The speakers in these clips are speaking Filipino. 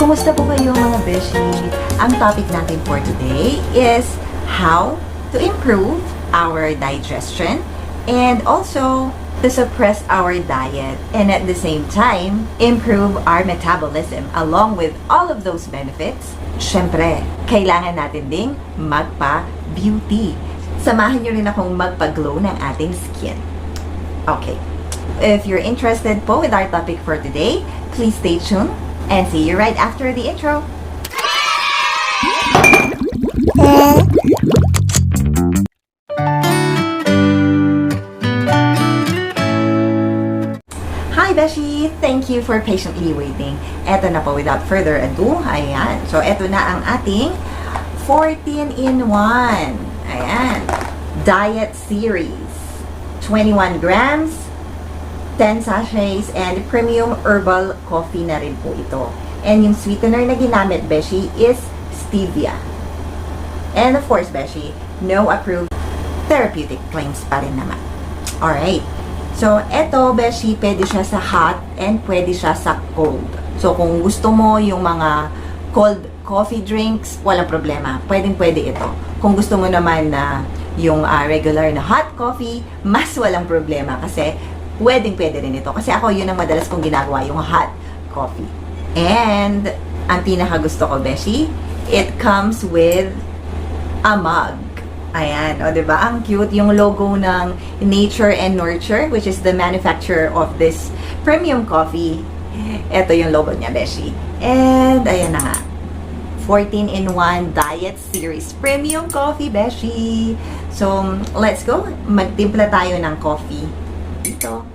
Kumusta po kayo mga beshi? Ang topic natin for today is how to improve our digestion and also to suppress our diet and at the same time, improve our metabolism along with all of those benefits. Syempre, kailangan natin ding magpa-beauty. Samahan nyo rin akong magpa-glow ng ating skin. Okay. If you're interested po with our topic for today, please stay tuned and see you right after the intro. Hi Beshi! Thank you for patiently waiting. Eto na po, without further ado, ayan. So, eto na ang ating 14-in-1. Ayan. Diet Series. 21 grams, 10 sachets, and premium herbal coffee na rin po ito. And yung sweetener na ginamit, Beshi, is Stevia. And of course, Beshi, no approved therapeutic claims pa rin naman. Alright. So, eto, Beshi, pwede siya sa hot and pwede siya sa cold. So, kung gusto mo yung mga cold coffee drinks, walang problema. Pwede ito. Kung gusto mo naman na yung regular na hot coffee, mas walang problema kasi pwede rin ito. Kasi ako, yun ang madalas kong ginagawa, yung hot coffee. And, ang pinaka gusto ko, Beshi, it comes with a mug. Ayan, o diba? Ang cute, yung logo ng Nature and Nurture, which is the manufacturer of this premium coffee. Ito yung logo niya, Beshi. And, ayan na nga. 14-in-1 Diet Series Premium Coffee, Beshi. So, let's go. Magtimpla tayo ng coffee. Ito.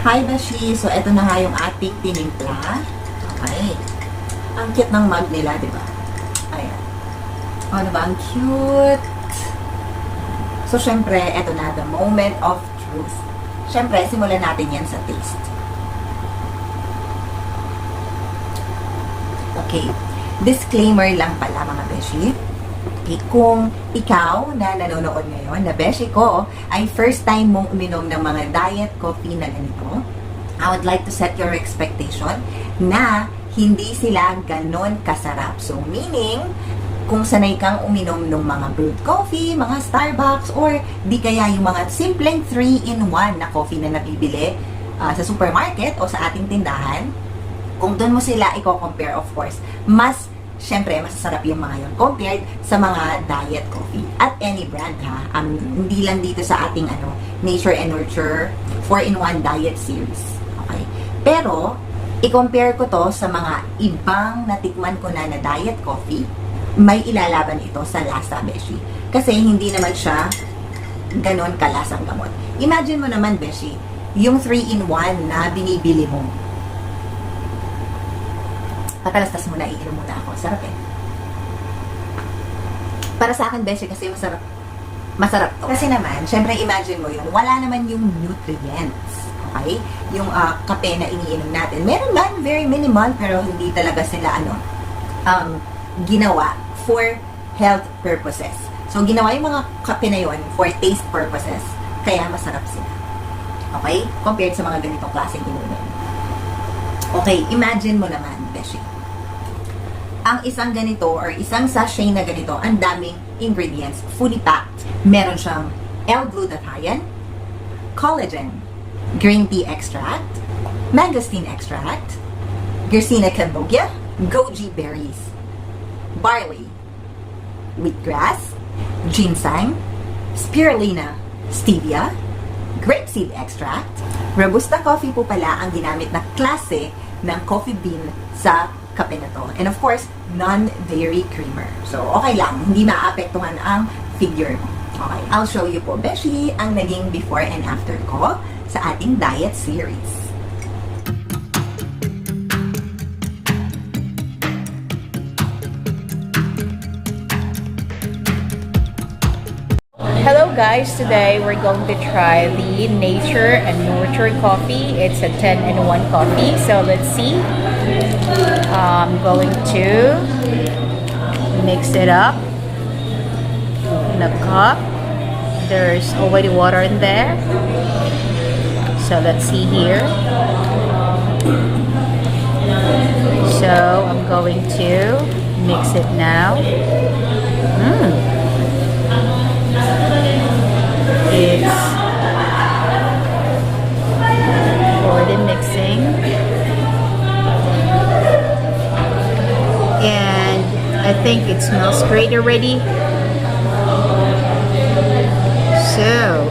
Hi, Beshi! So, eto na nga yung ating tinimpla. Okay. Ang cute ng mug nila, di ba? Ayan. O, diba? Ang cute! So, syempre, eto na, the moment of truth. Syempre, simulan natin yan sa taste. Okay. Disclaimer lang pala, mga Beshi. Okay, kung ikaw na nanonood ngayon, na beshi ko, ay first time mong uminom ng mga diet coffee na ganito, I would like to set your expectation na hindi sila ganon kasarap. So, meaning, kung sanay kang uminom ng mga brewed coffee, mga Starbucks, or di kaya yung mga simpleng 3-in-1 na coffee na nabibili sa supermarket o sa ating tindahan, kung doon mo sila i-compare, of course, syempre, masasarap yung mga yun compared sa mga diet coffee. At any brand, ha? Hindi lang dito sa ating Nature and Nurture 4-in-1 Diet Series. Okay? Pero, i-compare ko to sa mga ibang natikman ko na diet coffee, may ilalaban ito sa lasa, Beshi. Kasi hindi naman siya ganon kalasang gamot. Imagine mo naman, Beshi, yung 3-in-1 na binibili mo. Patalastas muna, iinom muna ako. Sarap eh. Para sa akin, Beshi, kasi masarap. Masarap to. Kasi naman, syempre imagine mo yung wala naman yung nutrients. Okay? Yung kape na iniinom natin. Meron man, very minimal, pero hindi talaga sila ginawa for health purposes. So, ginawa yung mga kape na yun for taste purposes. Kaya masarap sila. Okay? Compared sa mga ganitong klaseng inumin. Okay, imagine mo naman, Beshi. Ang isang ganito or isang sachet na ganito, ang daming ingredients, fully packed. Meron siyang L-Glutathione, Collagen, Green Tea Extract, Mangosteen Extract, Garcinia Cambogia, Goji Berries, Barley, Wheatgrass, Ginseng, Spirulina, Stevia, Grapeseed Extract. Robusta Coffee po pala ang ginamit na klase ng coffee bean sa kape na to. And of course, non-dairy creamer. So, okay lang. Hindi maapektuhan ang figure mo. Okay. I'll show you po, Beshi, ang naging before and after ko sa ating diet series. Hello guys, today we're going to try the Nature and Nurture coffee. It's a 10-in-1 coffee, so let's see. I'm going to mix it up in a cup. There's already water in there, so let's see here. So I'm going to mix it now. It's already mixing, and I think it smells great already. So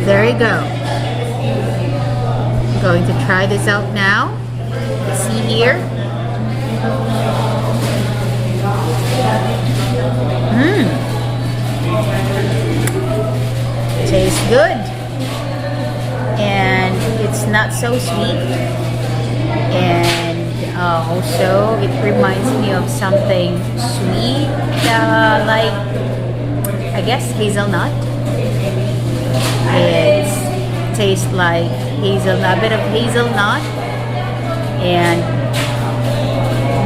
there you go. I'm going to try this out now. See here. Tastes good, and it's not so sweet, and also it reminds me of something sweet, like I guess hazelnut. It tastes like hazelnut, a bit of hazelnut, and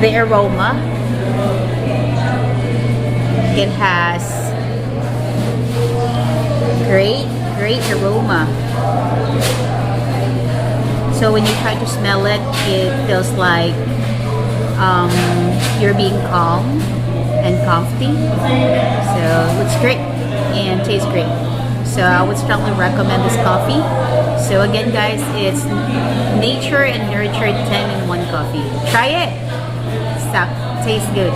the aroma. It has great aroma. So when you try to smell it, it feels like you're being calm and comfy. So it's great and tastes great. So I would strongly recommend this coffee. So again guys, it's Nature and Nurture 10-in-1 coffee. Try it. Tastes good.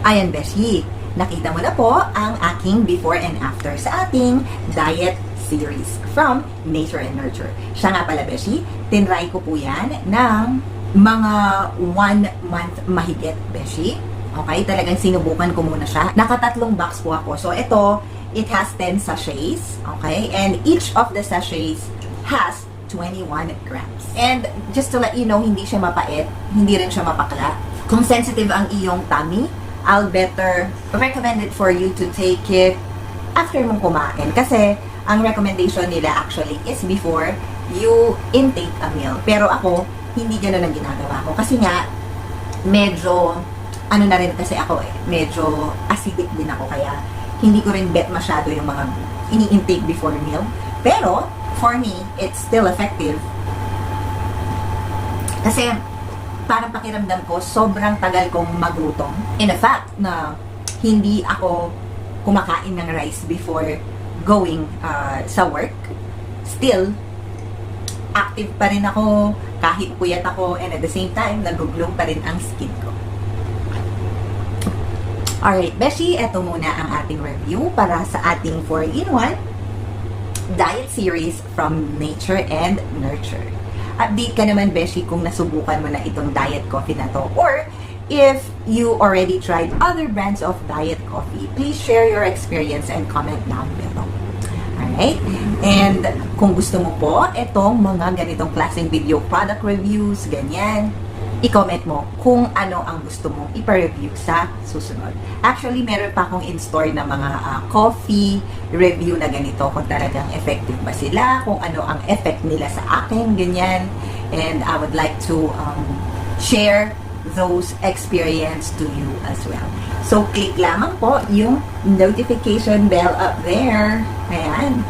Ayan, Beshi. Nakita mo na po ang aking before and after sa ating diet series from Nature and Nurture. Siya nga pala, Beshi, tinry ko po yan ng mga 1 month mahigit, Beshi. Okay, talagang sinubukan ko muna siya. Nakatatlong box po ako. So, ito, it has 10 sachets. Okay, and each of the sachets has 21 grams. And just to let you know, hindi siya mapait, hindi rin siya mapakla. Kung sensitive ang iyong tummy, I'll better recommend it for you to take it after mong kumain. Kasi, ang recommendation nila actually is before you intake a meal. Pero ako, hindi gano'n ang ginagawa ko. Kasi nga, medyo, ano na rin kasi ako medyo acidic din ako. Kaya, hindi ko rin bet masyado yung mga ini-intake before meal. Pero, for me, it's still effective. Kasi, parang pakiramdam ko, sobrang tagal kong magutom. In fact, na hindi ako kumakain ng rice before going sa work. Still, active pa rin ako, kahit puyat ako, and at the same time, nag-glow pa rin ang skin ko. Alright, Beshi, eto muna ang ating review para sa ating 4-in-1 diet series from Nature and Nurture. Update ka naman, Beshi, kung nasubukan mo na itong diet coffee na to. Or, if you already tried other brands of diet coffee, please share your experience and comment down below. Alright? And, kung gusto mo po, itong mga ganitong klaseng video product reviews, ganyan, i-comment mo kung ano ang gusto mong ipa-review sa susunod. Actually, meron pa akong in-store na mga coffee review na ganito, kung talagang effective ba sila, kung ano ang effect nila sa akin, ganyan. And I would like to share those experience to you as well. So, click lamang po yung notification bell up there. Ayan.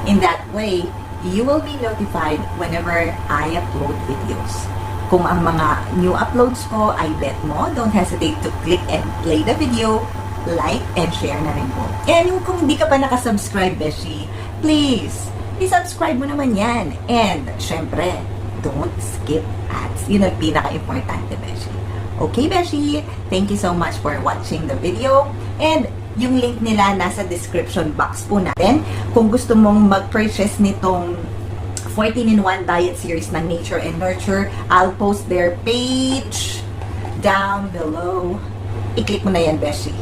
In that way, you will be notified whenever I upload videos. Kung ang mga new uploads ko ay bet mo, don't hesitate to click and play the video, like, and share na rin po. And kung hindi ka pa nakasubscribe, Beshi, please, i-subscribe mo naman yan. And, syempre, don't skip ads. Yun ang pinaka-importante, Beshi. Okay, Beshi, thank you so much for watching the video. And Yung link nila nasa description box po natin. Kung gusto mong mag-purchase nitong 14-in-1 diet series ng Nature and Nurture, I'll post their page down below. I-click mo na yan, Beshi.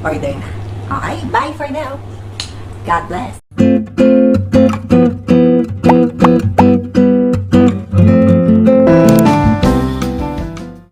Order na. Okay, bye for now. God bless.